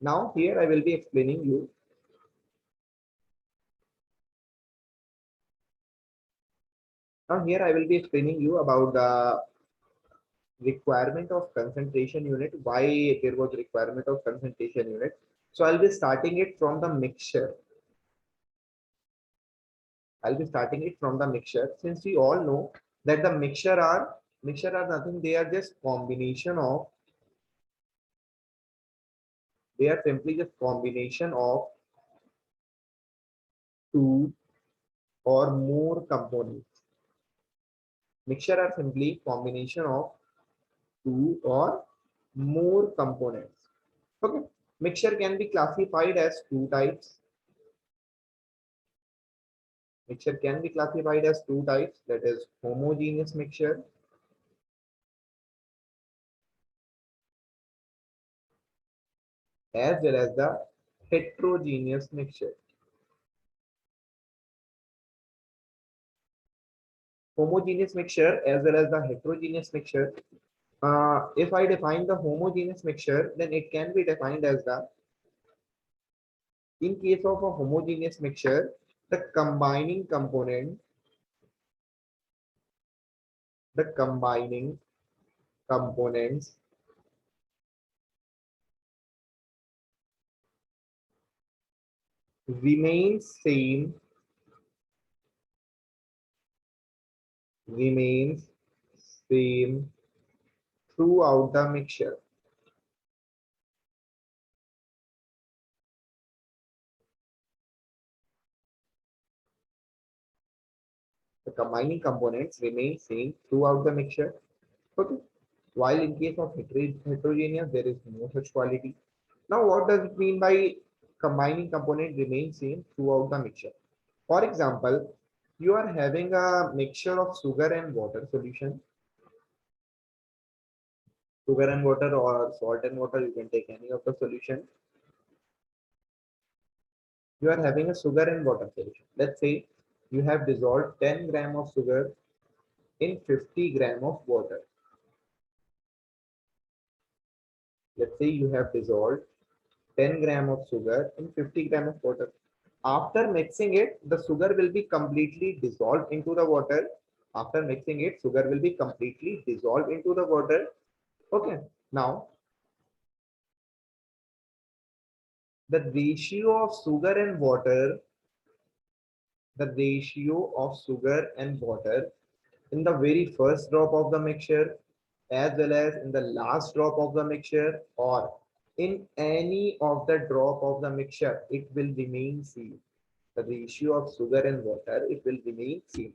Now here I will be explaining you. Now here I will be explaining you about the requirement of concentration unit, why there was requirement of concentration unit. So I'll be starting it from the mixture. I'll be starting it from the mixture, since we all know that the mixture are nothing, they are just combination of, they are simply just combination of two or more components. Mixture are simply combination of two or more components. Okay. Mixture can be classified as two types. Mixture can be classified as two types, that is homogeneous mixture as well as the heterogeneous mixture. Homogeneous mixture as well as the heterogeneous mixture. If I define the homogeneous mixture, then it can be defined as the, in case of a homogeneous mixture, the combining components remain remains same throughout the mixture. The combining components remain same throughout the mixture. Okay. While in case of heterogeneous, there is no such quality. Now, what does it mean by combining component remain same throughout the mixture? For example, you are having a mixture of sugar and water solution. Sugar and water or salt and water, you can take any of the solution. You are having a sugar and water solution. Let's say you have dissolved 10 gram of sugar in 50 gram of water. Let's say you have dissolved 10 gram of sugar in 50 gram of water. After mixing it, the sugar will be completely dissolved into the water. After mixing it, sugar will be completely dissolved into the water. Okay. Now, the ratio of sugar and water, the ratio of sugar and water in the very first drop of the mixture as well as in the last drop of the mixture or in any of the drop of the mixture, it will remain same. The ratio of sugar and water, it will remain same.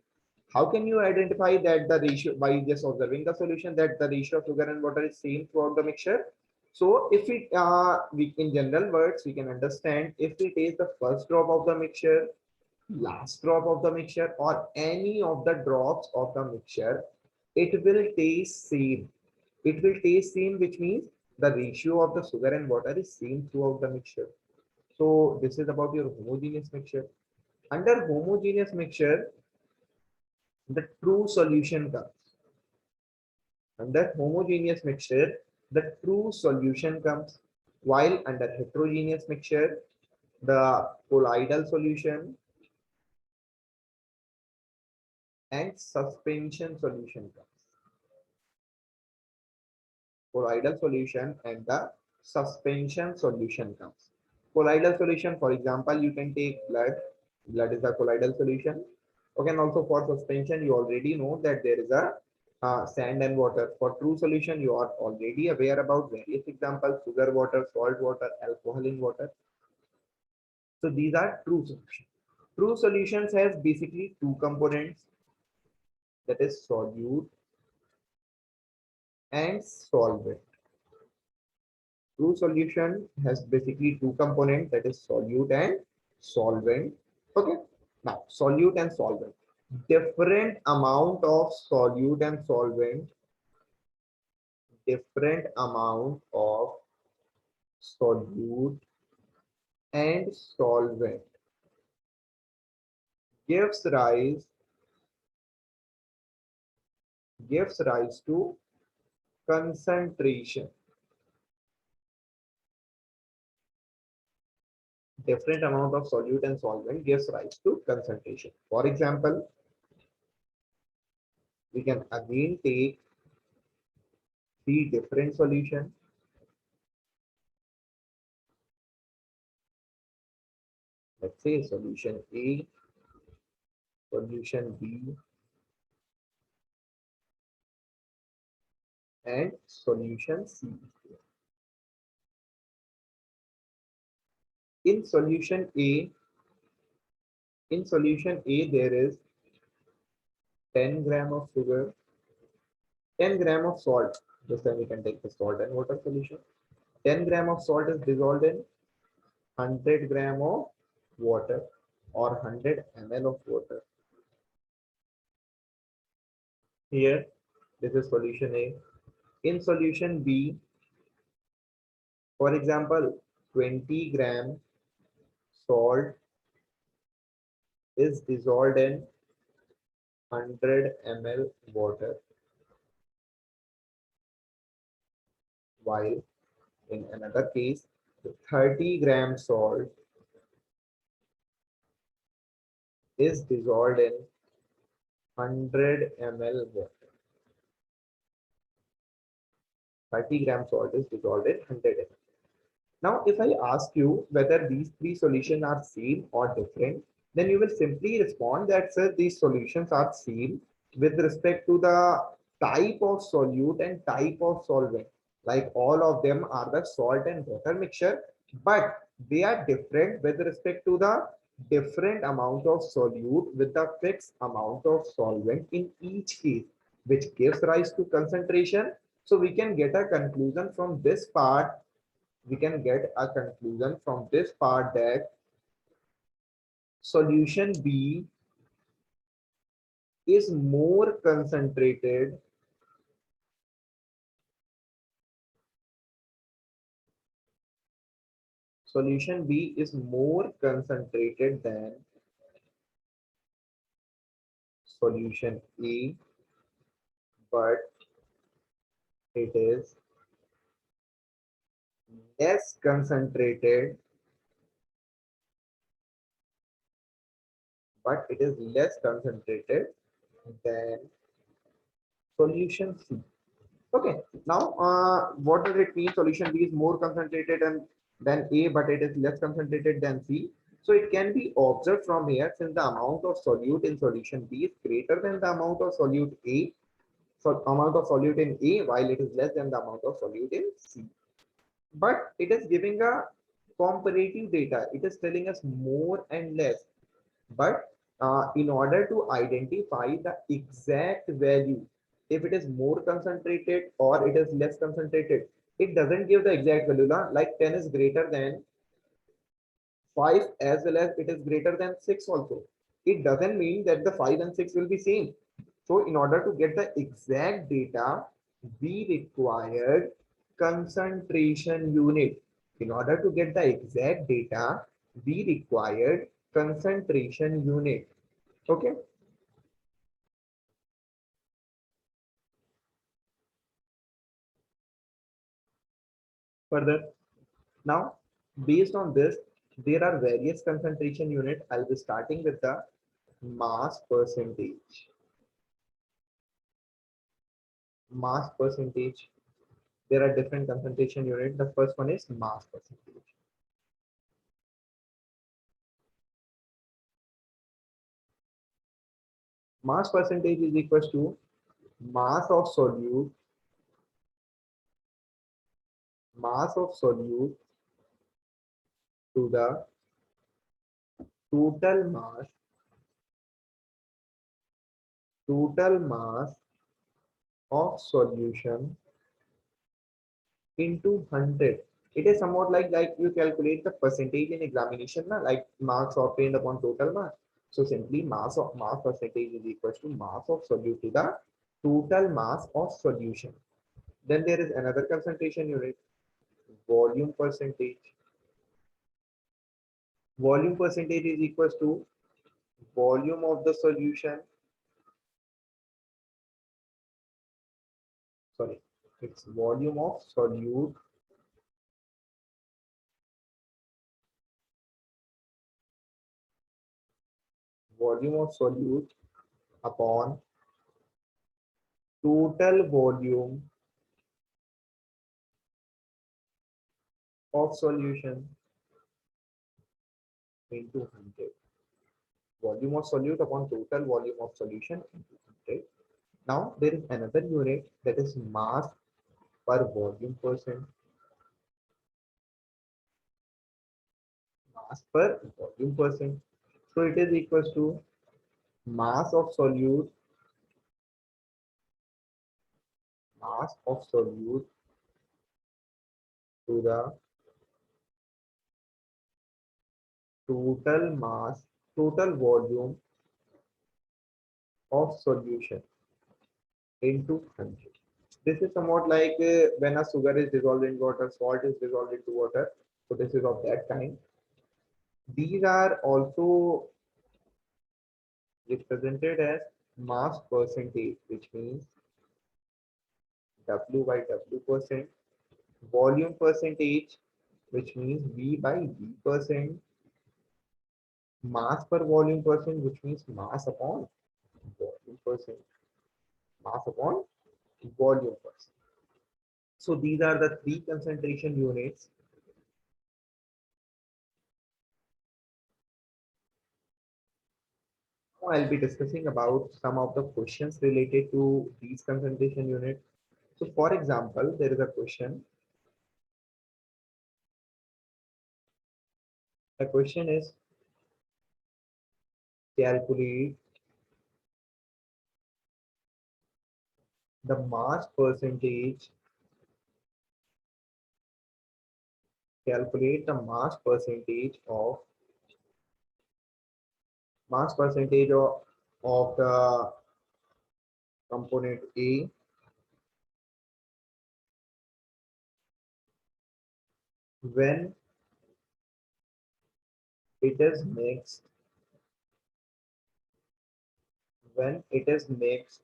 How can you identify that the ratio? By just observing the solution, that the ratio of sugar and water is same throughout the mixture. So if we in general words, we can understand, if we take the first drop of the mixture, last drop of the mixture or any of the drops of the mixture, it will taste same. It will taste same, which means the ratio of the sugar and water is same throughout the mixture. So this is about your homogeneous mixture. Under homogeneous mixture, the true solution comes. Under homogeneous mixture, the true solution comes. While under heterogeneous mixture, the colloidal solution and suspension solution comes. Colloidal solution and the suspension solution comes. Colloidal solution, for example, you can take blood. Blood is a colloidal solution. Okay, and also for suspension, you already know that there is a sand and water. For true solution, you are already aware about various examples: sugar water, salt water, alcohol in water. So these are true solutions. True solutions has basically two components, that is solute and solvent. True solution has basically two components, that is solute and solvent. Okay. Now, solute and solvent. Different amount of solute and solvent, different amount of solute and solvent gives rise to concentration. different amount of solute and solvent gives rise to concentration. For example, we can again take three different solutions. Let's say solution A, solution B, and solution C. In solution A, there is 10 gram of sugar, 10 gram of salt. This time we can take the salt and water solution. 10 gram of salt is dissolved in 100 gram of water or 100 ml of water. Here, this is solution A. In solution B, for example, 20 gram salt is dissolved in 100 ml water, while in another case, 30 gram salt is dissolved in 100 ml water. 30 gram salt is dissolved in 100 ml. Now, if I ask you whether these three solutions are same or different, then you will simply respond that, sir, these solutions are same with respect to the type of solute and type of solvent. Like all of them are the salt and water mixture, but they are different with respect to the different amount of solute with the fixed amount of solvent in each case, which gives rise to concentration. So we can get a conclusion from this part that solution B is more concentrated than solution A, but it is less concentrated, than solution C. Okay, now what does it mean? Solution B is more concentrated than A, but it is less concentrated than C. So it can be observed from here, since the amount of solute in solution B is greater than the amount of solute A, so amount of solute in A, while it is less than the amount of solute in C. But it is giving a comparative data. It is telling us more and less. But in order to identify the exact value, if it is more concentrated or it is less concentrated, it doesn't give the exact value. Like 10 is greater than 5 as well as it is greater than 6 also. It doesn't mean that the 5 and 6 will be same. So in order to get the exact data, we required concentration unit. In order to get the exact data, we required concentration unit. Okay. Further, now based on this, there are various concentration unit. I'll be starting with the mass percentage. Mass percentage. There are different concentration unit. The first one is mass percentage. Mass percentage is equals to mass of solute, to the total mass, of solution into 100. It is somewhat like you calculate the percentage in examination, na, like marks obtained upon total mass. So simply mass percentage is equals to mass of solute to the total mass of solution. Then there is another concentration unit, volume percentage. Volume percentage is equals to volume of the solution. Sorry, it's volume of solute volume of solute upon total volume of solution into 100. Volume of solute upon total volume of solution into 100. Now there is another unit, that is mass per volume percent. Mass per volume percent. So it is equals to mass of solute, mass of solute to the total mass, total volume of solution into 100. This is somewhat like when a sugar is dissolved in water, salt is dissolved into water. So this is of that kind. These are also represented as mass percentage, which means W by W percent, volume percentage, which means V by V percent, mass per volume percent, which means mass upon volume percent, mass upon volume percent. So these are the three concentration units. Now I'll be discussing about some of the questions related to these concentration units. So for example, there is a question. The question is calculate the mass percentage, calculate the mass percentage of the component A when it is mixed, when it is mixed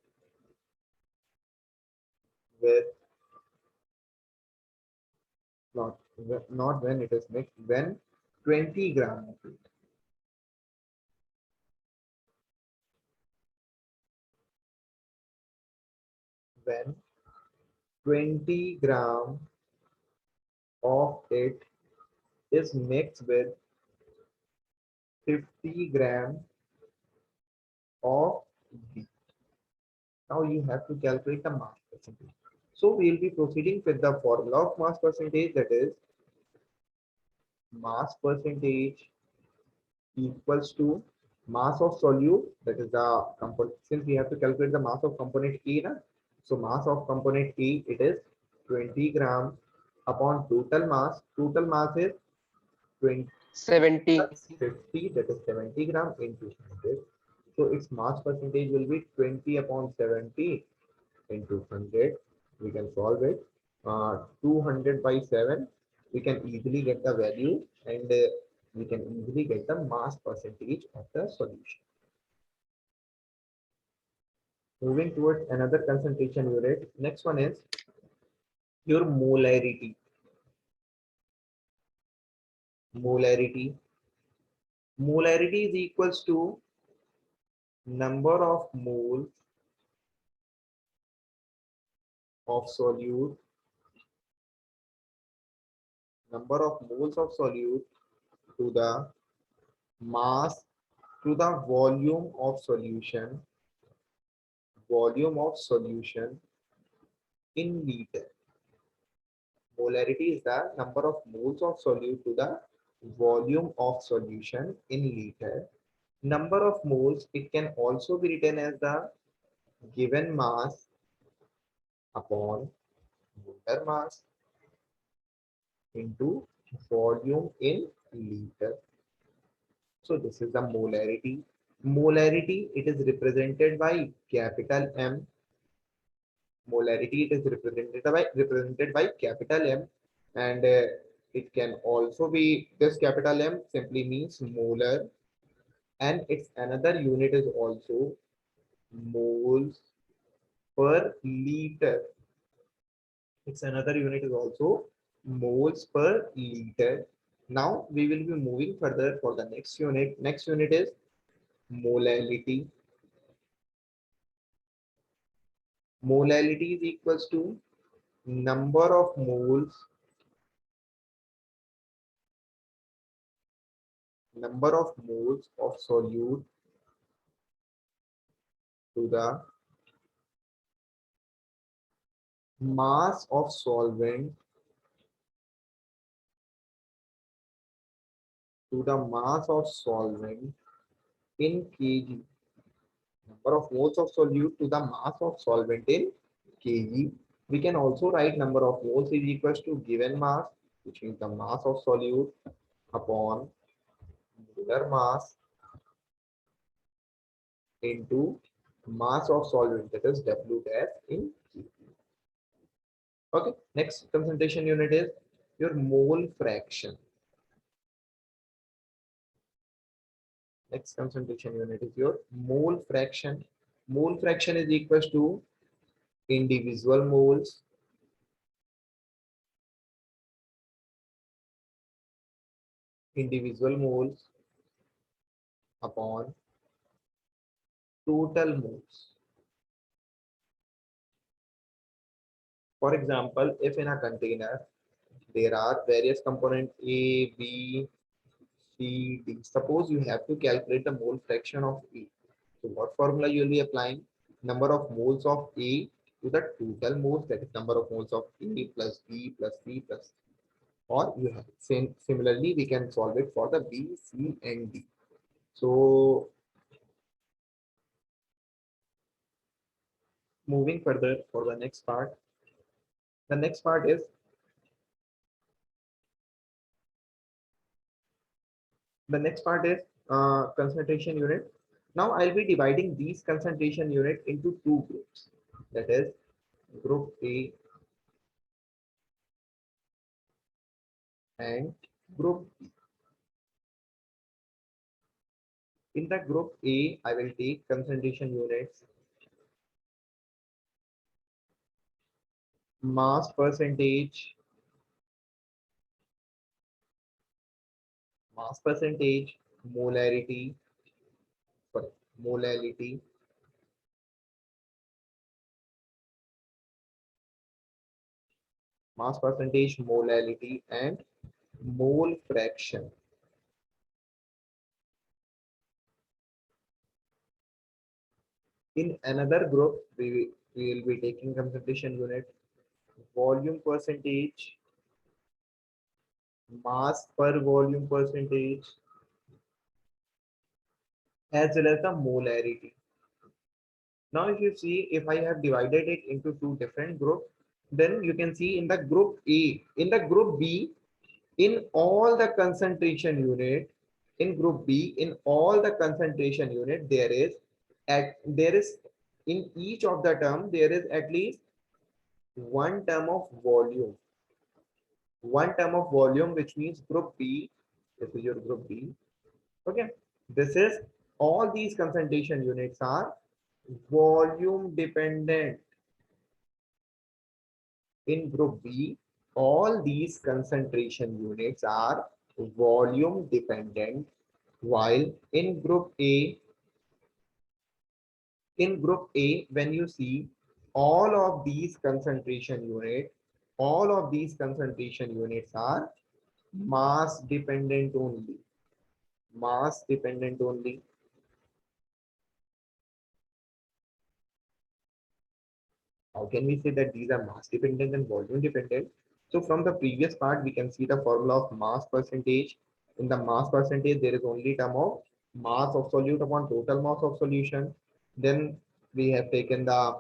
with, not when it is mixed, when 20 gram of it, when 20 gram of it is mixed with 50 gram of B. Now you have to calculate the mass percentage. So we will be proceeding with the formula of mass percentage, that is mass percentage equals to mass of solute, that is the component, since we have to calculate the mass of component A na? So mass of component A, it is 20 gram upon total mass is 20 70. plus 50, that is 70 gram into 100. So its mass percentage will be 20 upon 70 into 100. We can solve it. 200 by 7. We can easily get the value, and we can easily get the mass percentage of the solution. Moving towards another concentration unit. Next one is your molarity. Molarity. Molarity is equals to number of moles of solute, number of moles of solute to the mass, to the volume of solution in liter. Molarity is the number of moles of solute to the volume of solution in liter. Number of moles, it can also be written as the given mass upon molar mass into volume in liter. So this is the molarity. Molarity, it is represented by capital M. Molarity, it is represented by capital M, and it can also be, this capital M simply means molar, and its another unit is also moles per liter. Its another unit is also moles per liter. Now we will be moving further for the next unit. Next unit is molality. Molality is equals to number of moles of solute to the mass of solvent in kg. Number of moles of solute to the mass of solvent in kg. We can also write number of moles is equals to given mass, which means the mass of solute upon molar mass into mass of solvent, that is W dash in kg. Okay, next concentration unit is your mole fraction. Next concentration unit is your mole fraction. Mole fraction is equals to individual moles upon total moles. For example, if in a container there are various components A, B, C, D. Suppose you have to calculate the mole fraction of A. So what formula you will be applying? Number of moles of A to the total moles, that is number of moles of A plus B plus C plus. Or you have similarly we can solve it for the B, C, and D. So moving further for the next part. The next part is concentration unit. Now I'll be dividing these concentration unit into two groups. That is group A and group B. In the group A, I will take concentration units mass percentage, molarity, sorry, molality, mass percentage, molality, and mole fraction. In another group, we will be taking concentration unit volume percentage, mass per volume percentage, as well as the molarity. Now, if you see, if I have divided it into two different groups, then you can see in the group A, in the group B, in all the concentration unit, in group B, in all the concentration unit, there is in each of the term, there is at least one term of volume. One term of volume, which means group B, this is your group B. Okay, this is all these concentration units are volume dependent. In group B, all these concentration units are volume dependent, while in group A, when you see all of these concentration units, all of these concentration units are mass dependent only. Mass dependent only. How can we say that these are mass dependent and volume dependent? So from the previous part, we can see the formula of mass percentage. In the mass percentage, there is only term of mass of solute upon total mass of solution. Then we have taken the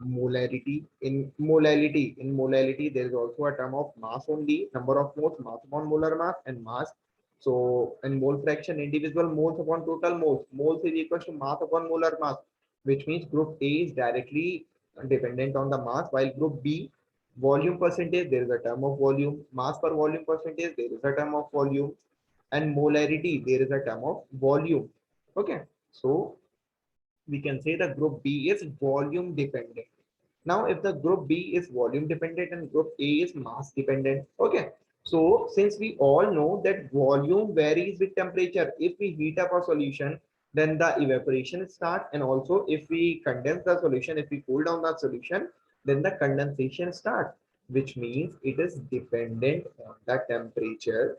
molarity. In molality, there is also a term of mass only, number of moles, mass upon molar mass, and mass. So in mole fraction, individual moles upon total moles. Moles is equal to mass upon molar mass, which means group A is directly dependent on the mass, while group B, volume percentage, there is a term of volume, mass per volume percentage, there is a term of volume, and molarity, there is a term of volume. Okay, so we can say the group B is volume dependent. Now, if the group B is volume dependent and group A is mass dependent, okay. So since we all know that volume varies with temperature, if we heat up a solution, then the evaporation start, and also if we condense the solution, if we cool down the solution, then the condensation start, which means it is dependent on the temperature.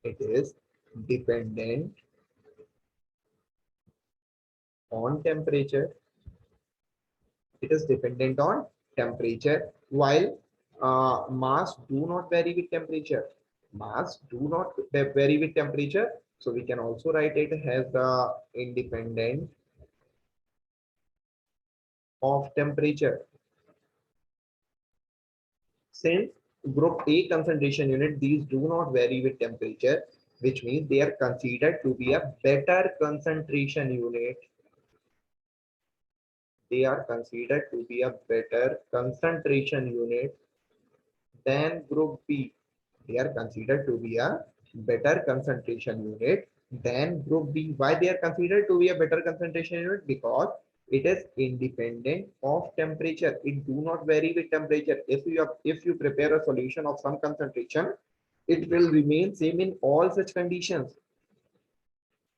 It is dependent on temperature. It is dependent on temperature, while mass do not vary with temperature. Mass do not vary with temperature, so we can also write it as the independent of temperature. Since group A concentration unit, these do not vary with temperature, which means they are considered to be a better concentration unit. They are considered to be a better concentration unit than group B. They are considered to be a better concentration unit than group B. Why they are considered to be a better concentration unit? Because it is independent of temperature. It do not vary with temperature. If you prepare a solution of some concentration, it will remain same in all such conditions.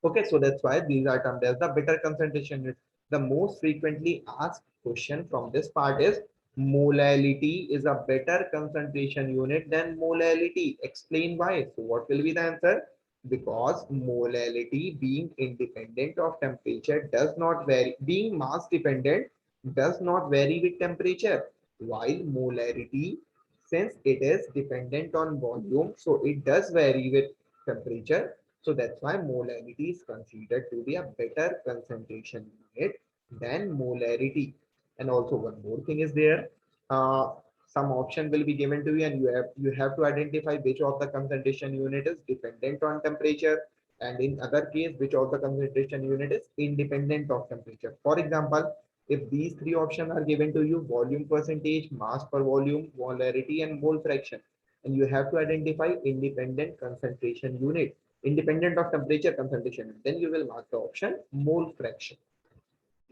Okay, so that's why these are termed as the better concentration unit. The most frequently asked question from this part is molality is a better concentration unit than molality. Explain why. So what will be the answer? Because molality being independent of temperature does not vary, being mass dependent does not vary with temperature. While molarity, since it is dependent on volume, so it does vary with temperature, so that's why molarity is considered to be a better concentration unit than molarity. And also one more thing is there. Uh, some option will be given to you, and you have to identify which of the concentration unit is dependent on temperature, and in other case which of the concentration unit is independent of temperature. For example, if these three options are given to you, volume percentage, mass per volume, molarity, and mole fraction, and you have to identify independent concentration unit, independent of temperature concentration, then you will mark the option mole fraction.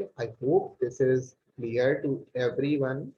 Okay, I hope this is clear to everyone.